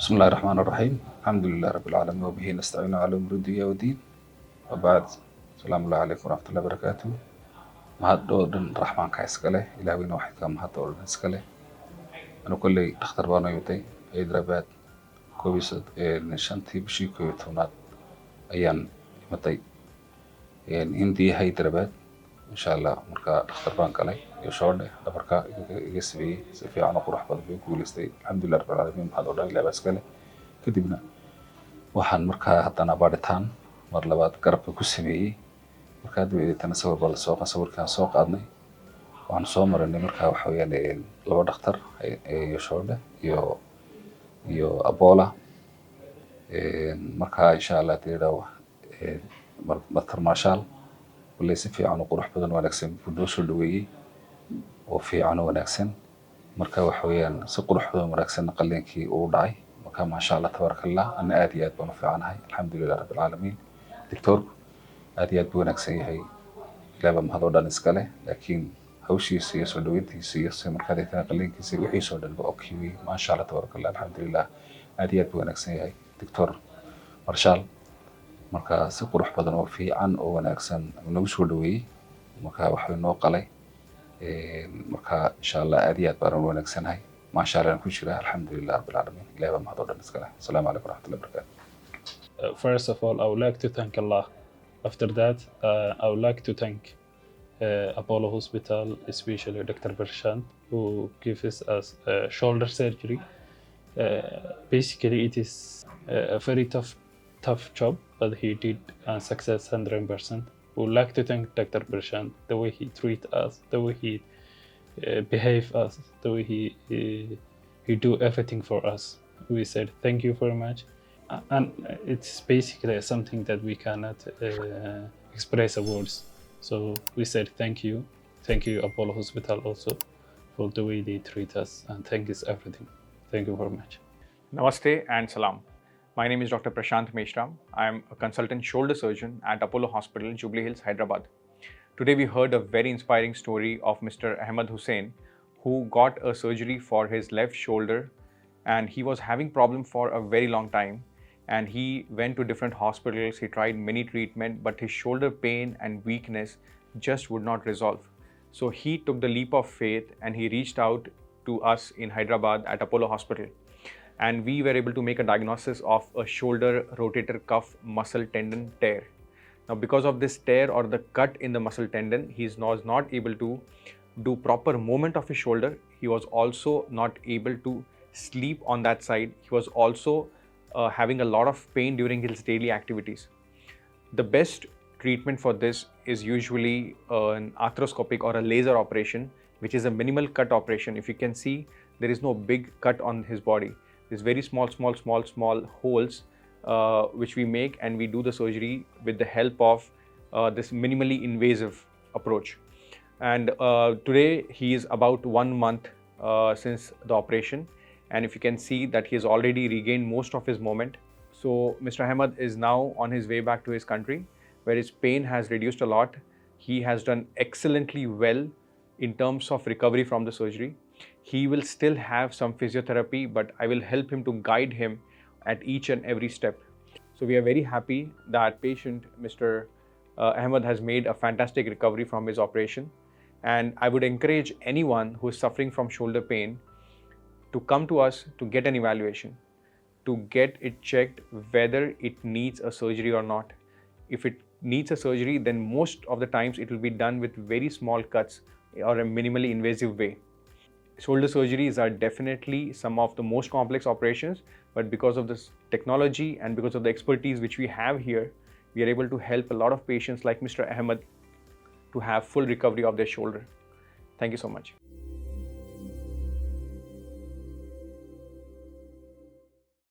بسم الله الرحمن الرحيم الحمد لله رب العالمين وبه نستعين على أمور الدنيا والدين وبعد السلام الله عليكم ورحمة الله وبركاته mahad oo dhan raxmaanka iska leh ilaahayna waxay ka mahad oo dhan iska leh ana kulay dhakhtar baan ayuutay Hyderabad shantii bishii 11aad ayaan imatay Hindiya Hyderabad insha Allah marka dhakhtar baan galay iyo shoodhe dhabarka iga sameeyay si fiican oo qurux badan bay ku guuleystay alxamdulillah rabbil caalamiin mahad oo dhan ilaahay iska leh kadibna waxaan markaa haddana baadhitaan mar labaad garabka ku sameeyay markaa dawladana sawirkaan soo qaadnay waxaan soo marinay markaa waxa weeyaan laba dhakhtar iyo shoodhe iyo Abola markaa insha Allah tiradaawa Dr. Marshall wala si fiican oo qurux badan wanaagsan buu noo soo dhaweeyay oo fiican oo wanaagsan markaa waxa weeyaan si qurux badan wanaagsan qalliinkii uu dhacay markaa ma sha Allah tabarakallah ana aad iyo aad baan u fiicanahay alxamdulillah rabbil caalamiin doctor aad iyo aad buu wanaagsan yahay ilaaba mahad oo dhan iska leh laakiin hawshiisa iyo soo dhaweyntiisa iyo si markaa dadka qalliinkiisa wixii soo dhan waa okay ma sha Allah tabarakallah alxamdulillah aad iyo aad buu wanaagsan yahay doctor Marshall markaa si qurux badan oo fiican oo wanaagsan nagu soo dhaweeyay markaa waxa noo qalay markaa insha Allah aad iyo aad baan u wanaagsanahay ma sha Allah ku jira alxamdulillah rabbil caalamiin ilaaba mahad oo dhan iska leh assalaamu calaykum waraxmatullahi wabarakaatuh. First of all, I would like to thank Allah. After that, I would like to thank Apollo Hospital, especially Dr. Prashant, who gives us shoulder surgery. Basically, it is a very tough job, but he did success 100%. We would like to thank Dr. Prashant, the way he treat us, the way he behave us, the way he do everything for us. We said thank you very much. And it's basically something that we cannot express in words. So we said thank you Apollo Hospital also for the way they treat us, and thank you everything. Thank you very much. Namaste and salam. My name is Dr. Prashant Meshram. I am a consultant shoulder surgeon at Apollo Hospital, Jubilee Hills, Hyderabad. Today we heard a very inspiring story of Mr. Ahmed Hussain, who got a surgery for his left shoulder, and he was having problem for a very long time. And he went to different hospitals, he tried many treatment, but his shoulder pain and weakness just would not resolve. So he took the leap of faith and he reached out to us in Hyderabad at Apollo Hospital. And we were able to make a diagnosis of a shoulder rotator cuff muscle tendon tear. Now, because of this tear or the cut in the muscle tendon, he was not able to do proper movement of his shoulder. He was also not able to sleep on that side. He was also having a lot of pain during his daily activities. The best treatment for this is usually an arthroscopic or a laser operation, which is a minimal cut operation. If you can see, there is no big cut on his body. There's very small holes which we make, and we do the surgery with the help of this minimally invasive approach. And today he is about 1 month since the operation. And if you can see that he has already regained most of his movement. So Mr. Ahmed is now on his way back to his country, where his pain has reduced a lot. He has done excellently well in terms of recovery from the surgery. He will still have some physiotherapy, but I will help him to guide him at each and every step. So we are very happy that patient, Mr. Ahmed, has made a fantastic recovery from his operation. And I would encourage anyone who is suffering from shoulder pain to come to us to get an evaluation, to get it checked whether it needs a surgery or not. If it needs a surgery, then most of the times it will be done with very small cuts or a minimally invasive way. Shoulder surgeries are definitely some of the most complex operations, but because of this technology and because of the expertise which we have here, we are able to help a lot of patients like Mr. Ahmed to have full recovery of their shoulder. Thank you so much.